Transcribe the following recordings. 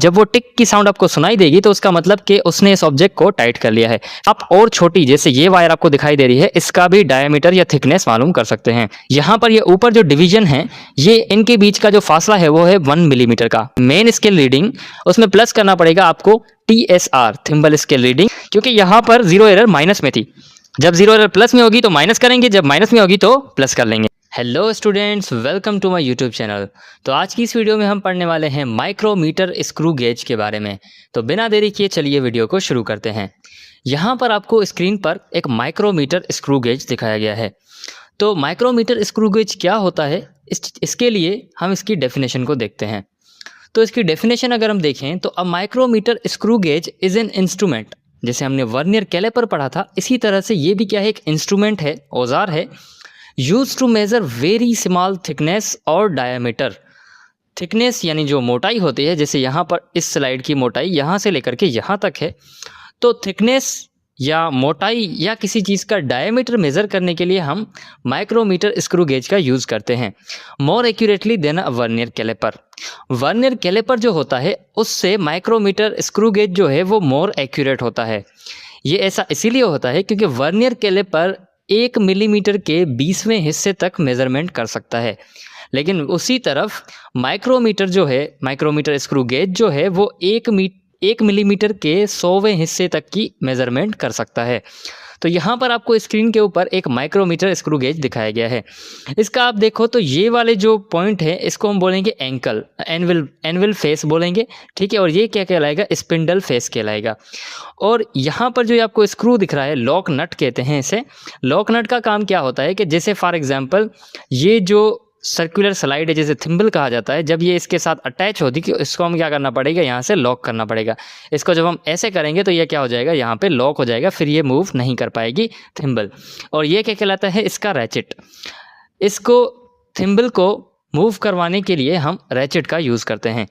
जब वो टिक की साउंड आपको सुनाई देगी तो उसका मतलब कि उसने इस ऑब्जेक्ट को टाइट कर लिया है। आप और छोटी जैसे ये वायर आपको दिखाई दे रही है, इसका भी डायमीटर या थिकनेस मालूम कर सकते हैं। यहाँ पर ये ऊपर जो डिवीजन है, ये इनके बीच का जो फासला है वो है 1 मिलीमीटर का। मेन स्केल रीडिंग उसमें प्लस करना पड़ेगा आपको TSR, थिम्बल स्केल रीडिंग, क्योंकि यहाँ पर जीरो एरर माइनस में थी। जब जीरो एरर प्लस में होगी तो माइनस करेंगे, जब माइनस में होगी तो प्लस कर लेंगे। Hello students, welcome to my YouTube channel. तो आज की इस वीडियो में हम पढ़ने वाले हैं माइक्रोमीटर स्क्रू गेज के बारे में। तो बिना देरी किए चलिए वीडियो को शुरू करते हैं। यहाँ पर आपको स्क्रीन पर एक माइक्रोमीटर स्क्रू गेज दिखाया गया है। तो माइक्रोमीटर स्क्रू गेज क्या होता है, इसके लिए हम इसकी डेफिनेशन को देखते हैं। तो इसकी डेफिनेशन अगर हम देखें तो a micrometer screw gauge is an instrument. जैसे हमने वर्नियर कैलिपर पढ़ा था, इसी तरह से ये भी क्या है, एक इंस्ट्रूमेंट है, औजार है, use to measure very small thickness और डायमीटर। थिकनेस यानी जो मोटाई होती है, जैसे यहाँ पर इस स्लाइड की मोटाई यहाँ से लेकर के यहाँ तक है, तो थिकनेस या मोटाई या किसी चीज़ का डायमीटर मेज़र करने के लिए हम माइक्रोमीटर स्क्रू गेज का यूज़ करते हैं। मोर एक्यूरेटली देन अ वर्नियर कैलिपर। वर्नियर कैलिपर जो होता है उससे माइक्रोमीटर स्क्रू गेज जो है वो मोर एक्यूरेट होता है। ये ऐसा इसीलिए होता है क्योंकि वर्नियर कैलिपर 1 मिलीमीटर के 20वें हिस्से तक मेज़रमेंट कर सकता है, लेकिन उसी तरफ माइक्रोमीटर जो है, माइक्रोमीटर स्क्रू गेज जो है वो 1 मिलीमीटर के 100वें हिस्से तक की मेज़रमेंट कर सकता है। तो यहाँ पर आपको स्क्रीन के ऊपर एक माइक्रोमीटर स्क्रू गेज दिखाया गया है। इसका आप देखो तो ये वाले जो पॉइंट है इसको हम बोलेंगे एनविल फेस बोलेंगे, ठीक है। और ये क्या कहलाएगा, स्पिंडल फेस कहलाएगा। और यहाँ पर जो आपको स्क्रू दिख रहा है, लॉक नट कहते हैं इसे। लॉक नट का काम क्या होता है कि जैसे फॉर एग्जांपल ये जो सर्कुलर स्लाइड है, जैसे थिम्बल कहा जाता है, जब ये इसके साथ अटैच होती है इसको हम क्या करना पड़ेगा, यहाँ से लॉक करना पड़ेगा। इसको जब हम ऐसे करेंगे तो ये क्या हो जाएगा, यहाँ पे लॉक हो जाएगा, फिर ये मूव नहीं कर पाएगी थिम्बल। और ये क्या कहलाता है, इसका रैचेट। इसको थिम्बल को मूव करवाने के लिए हम रैचेट का यूज़ करते हैं।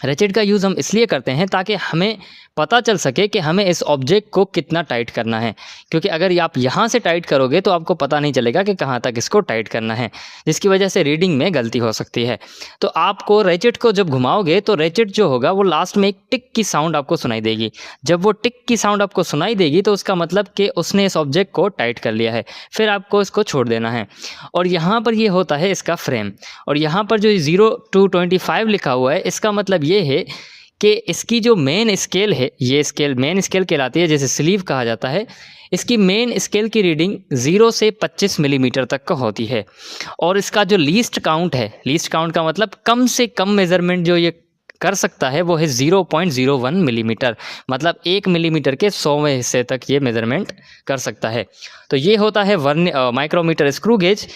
रैचेट का यूज़ हम इसलिए करते हैं ताकि हमें पता चल सके कि हमें इस ऑब्जेक्ट को कितना टाइट करना है, क्योंकि अगर आप यहाँ से टाइट करोगे तो आपको पता नहीं चलेगा कि कहाँ तक इसको टाइट करना है, जिसकी वजह से रीडिंग में गलती हो सकती है। तो आपको रैचेट को जब घुमाओगे तो रैचेट जो होगा वो लास्ट में एक टिक की साउंड आपको सुनाई देगी। जब वो टिक की साउंड आपको सुनाई देगी तो उसका मतलब कि उसने इस ऑब्जेक्ट को टाइट कर लिया है, फिर आपको इसको छोड़ देना है। और यहाँ पर ये होता है इसका फ्रेम। और यहाँ पर जो 0 to 25 लिखा हुआ है, इसका मतलब ये है कि इसकी जो मेन स्केल है, ये स्केल मेन स्केल कहलाती है, जैसे स्लीव कहा जाता है। इसकी मेन स्केल की रीडिंग 0 से 25 मिलीमीटर तक का होती है। और इसका जो लीस्ट काउंट है, लीस्ट काउंट का मतलब कम से कम मेजरमेंट जो ये कर सकता है वो है 0.01 मिलीमीटर, मतलब 1 मिलीमीटर के 100वें हिस्से तक ये मेजरमेंट कर सकता है। तो ये होता है माइक्रोमीटर स्क्रू गेज।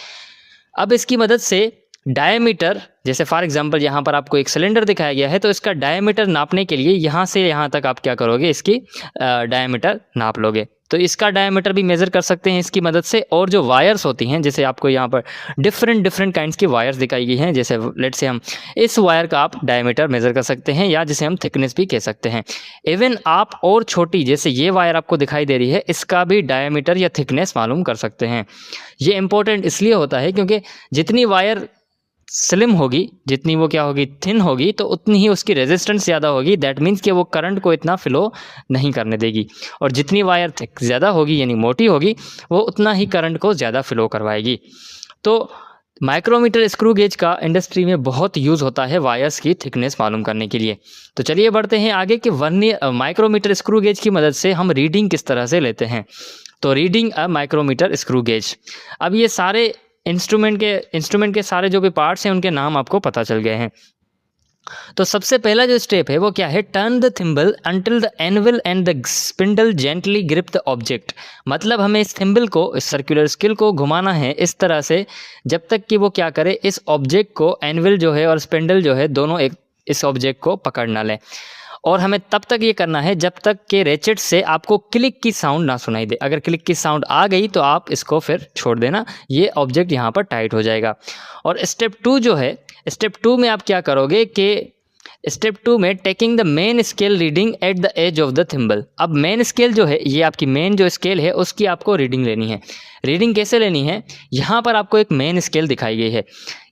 अब इसकी मदद से डायमीटर, जैसे फॉर एग्जांपल यहाँ पर आपको एक सिलेंडर दिखाया गया है, तो इसका डायमीटर नापने के लिए यहाँ से यहाँ तक आप क्या करोगे, इसकी डायमीटर नाप लोगे। तो इसका डायमीटर भी मेज़र कर सकते हैं इसकी मदद से। और जो वायर्स होती हैं, जैसे आपको यहाँ पर डिफरेंट काइंड्स की वायर्स दिखाई गई हैं, जैसे लेट से हम इस वायर का आप डायमीटर मेज़र कर सकते हैं, या जिसे हम थिकनेस भी कह सकते हैं। इवन आप और छोटी जैसे ये वायर आपको दिखाई दे रही है, इसका भी डायमीटर या थिकनेस मालूम कर सकते हैं। ये इंपॉर्टेंट इसलिए होता है क्योंकि जितनी वायर स्लिम होगी, जितनी वो क्या होगी, थिन होगी, तो उतनी ही उसकी रेजिस्टेंस ज़्यादा होगी। दैट मीन्स कि वो करंट को इतना फ्लो नहीं करने देगी। और जितनी वायर थिक ज़्यादा होगी यानी मोटी होगी, वो उतना ही करंट को ज़्यादा फ्लो करवाएगी। तो माइक्रोमीटर स्क्रू गेज का इंडस्ट्री में बहुत यूज़ होता है वायर्स की थिकनेस मालूम करने के लिए। तो चलिए बढ़ते हैं आगे कि माइक्रोमीटर स्क्रू गेज की मदद से हम रीडिंग किस तरह से लेते हैं। तो reading a micrometer screw gauge. अब ये सारे इंस्ट्रूमेंट के सारे जो भी पार्ट्स हैं उनके नाम आपको पता चल गए हैं। तो सबसे पहला जो स्टेप है वो क्या है, turn the thimble until the anvil and the spindle gently grip the object. मतलब हमें इस थिम्बल को, इस सर्कुलर स्केल को घुमाना है इस तरह से जब तक कि वो क्या करे, इस ऑब्जेक्ट को, एनविल जो है और स्पिंडल जो है, दोनों एक इस ऑब्जेक्ट को पकड़ ना लें। और हमें तब तक ये करना है जब तक कि रैचेट से आपको क्लिक की साउंड ना सुनाई दे। अगर क्लिक की साउंड आ गई तो आप इसको फिर छोड़ देना, ये ऑब्जेक्ट यहाँ पर टाइट हो जाएगा। और स्टेप 2 जो है, स्टेप 2 में आप क्या करोगे कि स्टेप 2 में taking the main scale reading at the edge of the thimble. अब मेन स्केल जो है, ये आपकी मेन जो स्केल है उसकी आपको रीडिंग लेनी है। रीडिंग कैसे लेनी है, यहाँ पर आपको एक मेन स्केल दिखाई गई है।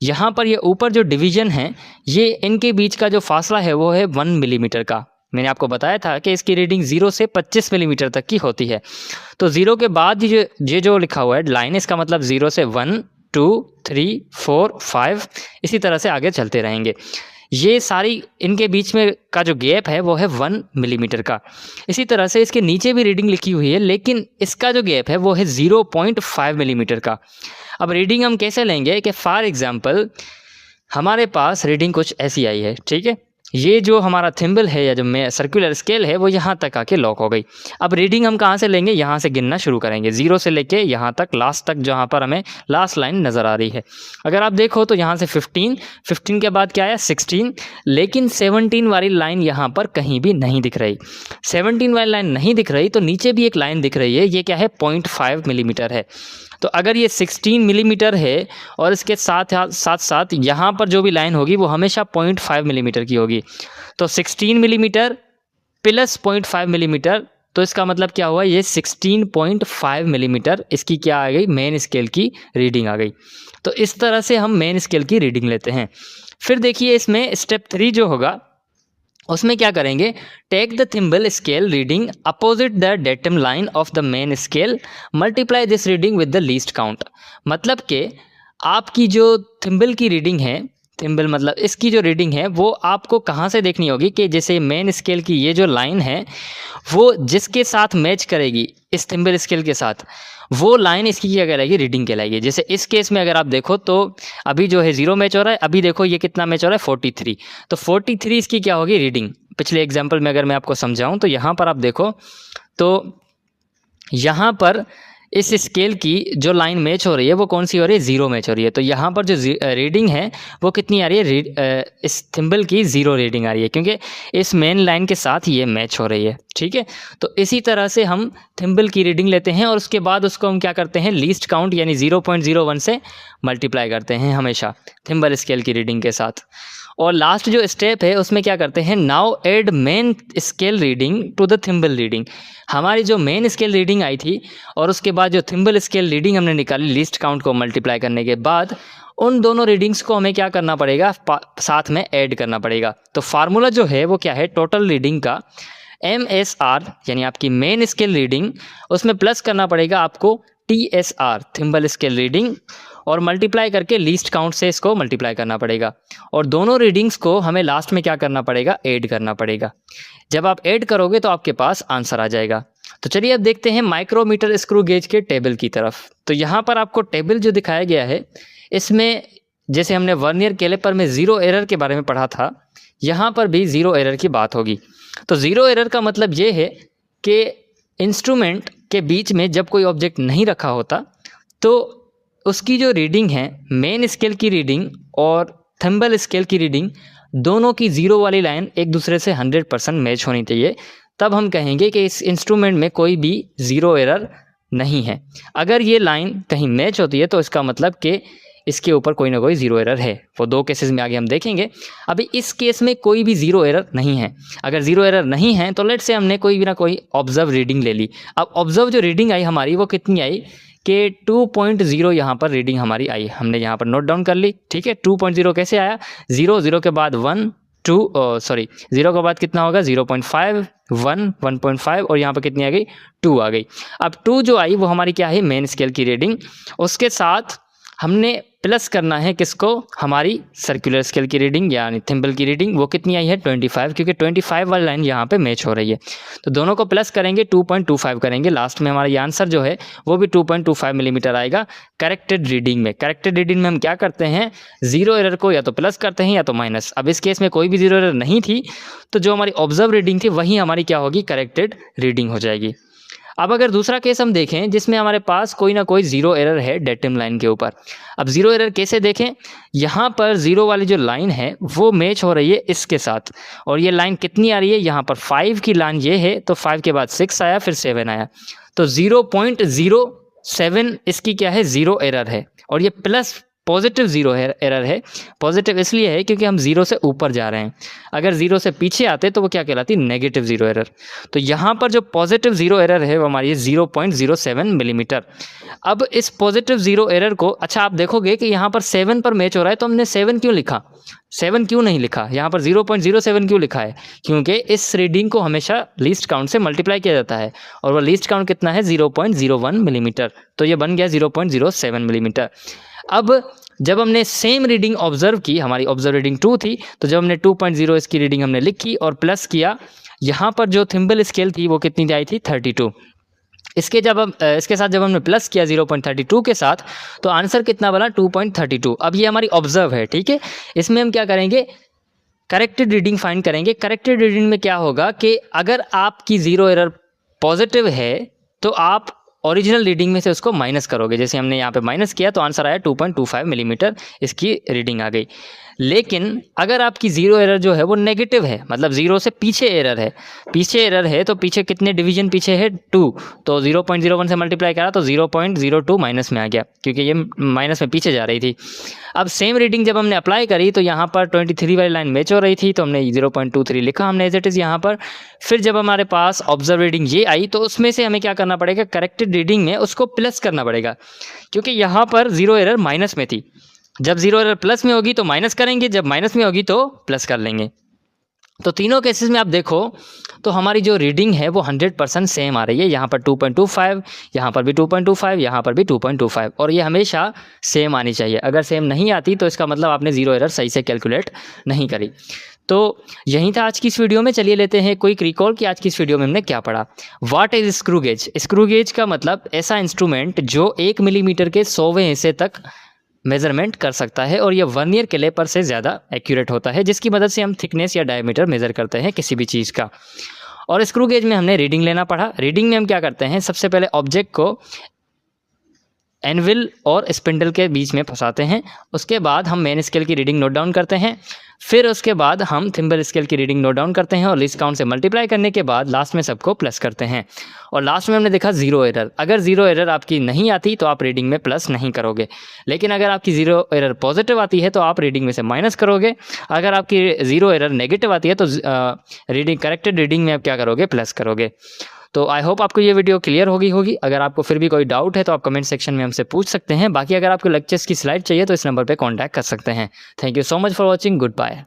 यहाँ पर ये ऊपर जो डिवीजन है, ये इनके बीच का जो फासला है वो है 1 मिलीमीटर का। मैंने आपको बताया था कि इसकी रीडिंग 0 से 25 मिलीमीटर तक की होती है। तो 0 के बाद ये जो लिखा हुआ है लाइन, इसका मतलब 0 से 1 2 3 4 5 इसी तरह से आगे चलते रहेंगे। ये सारी इनके बीच में का जो गैप है वो है 1 मिलीमीटर का। इसी तरह से इसके नीचे भी रीडिंग लिखी हुई है, लेकिन इसका जो गैप है वो है 0.5 मिलीमीटर का। अब रीडिंग हम कैसे लेंगे कि फॉर एग्जांपल हमारे पास रीडिंग कुछ ऐसी आई है, ठीक है। ये जो हमारा थिम्बल है या जो सर्कुलर स्केल है वो यहाँ तक आके लॉक हो गई। अब रीडिंग हम कहाँ से लेंगे, यहाँ से गिनना शुरू करेंगे 0 से लेके यहाँ तक लास्ट तक, जहाँ पर हमें लास्ट लाइन नज़र आ रही है। अगर आप देखो तो यहाँ से 15 के बाद क्या आया 16, लेकिन 17 वाली लाइन यहाँ पर कहीं भी नहीं दिख रही। 17 वाली लाइन नहीं दिख रही तो नीचे भी एक लाइन दिख रही है, ये क्या है 0.5 मिलीमीटर है। तो अगर ये 16 मिलीमीटर है और इसके साथ साथ यहाँ पर जो भी लाइन होगी वो हमेशा 0.5 मिलीमीटर की होगी। तो 16 मिलीमीटर प्लस 0.5 मिलीमीटर, तो इसका मतलब क्या हुआ, ये 16.5 मिलीमीटर इसकी क्या आ गई, मेन स्केल की रीडिंग आ गई। तो इस तरह से हम मेन स्केल की रीडिंग लेते हैं। फिर देखिए इसमें स्टेप 3 जो होगा उसमें क्या करेंगे, take the thimble scale reading opposite the datum line of the main scale, multiply this reading with the least count. मतलब कि आपकी जो थिम्बल की रीडिंग है, थिम्बल मतलब इसकी जो रीडिंग है वो आपको कहाँ से देखनी होगी कि जैसे मेन स्केल की ये जो लाइन है वो जिसके साथ मैच करेगी इस थिम्बल स्केल के साथ, वो लाइन इसकी क्या कहलाएगी, रीडिंग कहलाएगी। जैसे इस केस में अगर आप देखो तो अभी जो है 0 मैच हो रहा है, अभी देखो ये कितना मैच हो रहा है 43, तो 43 इसकी क्या होगी रीडिंग। पिछले एग्जाम्पल में अगर मैं आपको समझाऊं तो यहाँ पर आप देखो तो यहाँ पर इस स्केल की जो लाइन मैच हो रही है वो कौन सी हो रही है, 0 मैच हो रही है। तो यहाँ पर जो रीडिंग है वो कितनी आ रही है, इस थिम्बल की 0 रीडिंग आ रही है, क्योंकि इस मेन लाइन के साथ ये मैच हो रही है, ठीक है। तो इसी तरह से हम थिम्बल की रीडिंग लेते हैं और उसके बाद उसको हम क्या करते हैं, लीस्ट काउंट यानी 0.01 से मल्टीप्लाई करते हैं हमेशा थिम्बल स्केल की रीडिंग के साथ। और लास्ट जो स्टेप है उसमें क्या करते हैं, now add main scale reading to the thimble reading. हमारी जो मेन स्केल रीडिंग आई थी और उसके बाद जो थिम्बल स्केल रीडिंग हमने निकाली लीस्ट काउंट को मल्टीप्लाई करने के बाद, उन दोनों रीडिंग्स को हमें क्या करना पड़ेगा, साथ में ऐड करना पड़ेगा। तो फार्मूला जो है वो क्या है, टोटल रीडिंग का MSR यानी आपकी मेन स्केल रीडिंग, उसमें प्लस करना पड़ेगा आपको TSR थिम्बल स्केल रीडिंग, और मल्टीप्लाई करके लीस्ट काउंट से इसको मल्टीप्लाई करना पड़ेगा। और दोनों रीडिंग्स को हमें लास्ट में क्या करना पड़ेगा, ऐड करना पड़ेगा। जब आप ऐड करोगे तो आपके पास आंसर आ जाएगा। तो चलिए अब देखते हैं माइक्रोमीटर स्क्रू गेज के टेबल की तरफ। तो यहाँ पर आपको टेबल जो दिखाया गया है इसमें जैसे हमने वर्नियर कैलिपर में 0 एरर के बारे में पढ़ा था, यहाँ पर भी 0 एरर की बात होगी। तो 0 एरर का मतलब ये है कि इंस्ट्रूमेंट के बीच में जब कोई ऑब्जेक्ट नहीं रखा होता तो उसकी जो रीडिंग है, मेन स्केल की रीडिंग और थिम्बल स्केल की रीडिंग, दोनों की 0 वाली लाइन एक दूसरे से 100% मैच होनी चाहिए। तब हम कहेंगे कि इस इंस्ट्रूमेंट में कोई भी 0 एरर नहीं है। अगर ये लाइन कहीं मैच होती है तो इसका मतलब कि इसके ऊपर कोई ना कोई 0 एरर है। वो 2 केसेस में आगे हम देखेंगे। अभी इस केस में कोई भी 0 एरर नहीं है। अगर 0 एरर नहीं है तो लेट से हमने कोई भी ना कोई ऑब्जर्व रीडिंग ले ली। अब ऑब्जर्व जो रीडिंग आई हमारी वो कितनी आई कि 2.0 यहाँ पर रीडिंग हमारी आई, हमने यहाँ पर नोट डाउन कर ली, ठीक है। 2.0 कैसे आया, 0 के बाद 1 2 0 के बाद कितना होगा 0.5 1 1.5 और यहाँ पर कितनी आ गई 2 आ गई। अब 2 जो आई वो हमारी क्या है, मेन स्केल की रीडिंग। उसके साथ हमने प्लस करना है किसको, हमारी सर्कुलर स्केल की रीडिंग यानी थिम्बल की रीडिंग, वो कितनी आई है 25, क्योंकि 25 वाली लाइन यहाँ पे मैच हो रही है। तो दोनों को प्लस करेंगे 2.25 करेंगे, लास्ट में हमारा ये आंसर जो है वो भी 2.25 मिलीमीटर आएगा करेक्टेड रीडिंग में। करेक्टेड रीडिंग में हम क्या करते हैं, 0 एरर को या तो प्लस करते हैं या तो माइनस। अब इस केस में कोई भी 0 एरर नहीं थी तो जो हमारी ऑब्जर्व रीडिंग थी वही हमारी क्या होगी, करेक्टेड रीडिंग हो जाएगी। अब अगर दूसरा केस हम देखें जिसमें हमारे पास कोई ना कोई 0 एरर है डेटम लाइन के ऊपर। अब 0 एरर कैसे देखें, यहाँ पर 0 वाली जो लाइन है वो मैच हो रही है इसके साथ, और ये लाइन कितनी आ रही है, यहाँ पर 5 की लाइन ये है, तो 5 के बाद 6 आया फिर 7 आया, तो 0.07 इसकी क्या है 0 एरर है। और ये प्लस पॉजिटिव ज़ीरो एरर है। पॉजिटिव इसलिए है क्योंकि हम ज़ीरो से ऊपर जा रहे हैं, अगर ज़ीरो से पीछे आते तो वो क्या कहलाती, नेगेटिव ज़ीरो एरर। तो यहाँ पर जो पॉजिटिव ज़ीरो एरर है वो हमारी 0.07 मिलीमीटर। अब इस पॉजिटिव ज़ीरो एरर को, अच्छा आप देखोगे कि यहाँ पर 7 पर मैच हो रहा है, तो हमने 7 क्यों लिखा, 7 क्यों नहीं लिखा, यहाँ पर 0.07 क्यों लिखा है, क्योंकि इस रीडिंग को हमेशा लीस्ट काउंट से मल्टीप्लाई किया जाता है और वो लीस्ट काउंट कितना है 0.01 मिलीमीटर, तो ये बन गया 0.07 मिलीमीटर। अब जब हमने सेम रीडिंग ऑब्जर्व की, हमारी ऑब्जर्व रीडिंग 2 थी, तो जब हमने 2.0 इसकी रीडिंग हमने लिखी और प्लस किया, यहाँ पर जो थिम्बल स्केल थी वो कितनी आई थी 32। इसके साथ जब हमने प्लस किया 0.32 के साथ, तो आंसर कितना बना 2.32। अब ये हमारी ऑब्जर्व है, ठीक है। इसमें हम क्या करेंगे, करेक्टेड रीडिंग फाइंड करेंगे। करेक्टेड रीडिंग में क्या होगा कि अगर आपकी ज़ीरो एरर पॉजिटिव है तो आप ओरिजिनल रीडिंग में से उसको माइनस करोगे। जैसे हमने यहाँ पे माइनस किया तो आंसर आया 2.25 मिलीमीटर, इसकी रीडिंग आ गई। लेकिन अगर आपकी ज़ीरो एरर जो है वो नेगेटिव है, मतलब ज़ीरो से पीछे एरर है, पीछे एरर है तो पीछे कितने डिवीजन पीछे है 2, तो 0.01 से मल्टीप्लाई करा तो 0.02 माइनस में आ गया, क्योंकि ये माइनस में पीछे जा रही थी। अब सेम रीडिंग जब हमने अप्लाई करी तो यहाँ पर 23 वाली लाइन मैच हो रही थी, तो हमने 0.23 लिखा हमने एज इट इज़ यहाँ पर। फिर जब हमारे पास ऑब्जर्व रीडिंग ये आई तो उसमें से हमें क्या करना पड़ेगा, करेक्टेड रीडिंग में उसको प्लस करना पड़ेगा, क्योंकि यहाँ पर ज़ीरो एरर माइनस में थी। जब ज़ीरो एरर प्लस में होगी तो माइनस करेंगे, जब माइनस में होगी तो प्लस कर लेंगे। तो तीनों केसेस में आप देखो तो हमारी जो रीडिंग है वो 100% सेम आ रही है। यहाँ पर 2.25, यहाँ पर भी 2.25, यहाँ पर भी 2.25, और ये हमेशा सेम आनी चाहिए। अगर सेम नहीं आती तो इसका मतलब आपने ज़ीरो एरर सही से कैलकुलेट नहीं करी। तो यही था आज की इस वीडियो में। चलिए लेते हैं क्विक रिकॉल कि आज की इस वीडियो में हमने क्या पढ़ा। What is screw gauge? Screw gauge का मतलब ऐसा इंस्ट्रूमेंट जो 1 मिलीमीटर के 100वें हिस्से तक मेज़रमेंट कर सकता है और ये वर्नियर कैलिपर से ज़्यादा एक्यूरेट होता है, जिसकी मदद से हम थिकनेस या डायमीटर मेज़र करते हैं किसी भी चीज़ का। और स्क्रू गेज में हमने रीडिंग लेना पढ़ा। रीडिंग में हम क्या करते हैं, सबसे पहले ऑब्जेक्ट को एनविल और स्पिंडल के बीच में फंसाते हैं, उसके बाद हम मेन स्केल की रीडिंग नोट डाउन करते हैं, फिर उसके बाद हम थिम्बल स्केल की रीडिंग नोट डाउन करते हैं और लीस्ट काउंट से मल्टीप्लाई करने के बाद लास्ट में सबको प्लस करते हैं। और लास्ट में हमने देखा ज़ीरो एरर। अगर ज़ीरो एरर आपकी नहीं आती तो आप रीडिंग में प्लस नहीं करोगे, लेकिन अगर आपकी ज़ीरो एरर पॉजिटिव आती है तो आप रीडिंग में से माइनस करोगे। अगर आपकी ज़ीरो एरर नेगेटिव आती है तो रीडिंग करेक्टेड रीडिंग में आप क्या करोगे, प्लस करोगे। तो आई होप आपको ये वीडियो क्लियर होगी। अगर आपको फिर भी कोई डाउट है तो आप कमेंट सेक्शन में हमसे पूछ सकते हैं। बाकी अगर आपको लेक्चर्स की स्लाइड चाहिए तो इस नंबर पे कांटेक्ट कर सकते हैं। Thank you so much for watching. Good bye.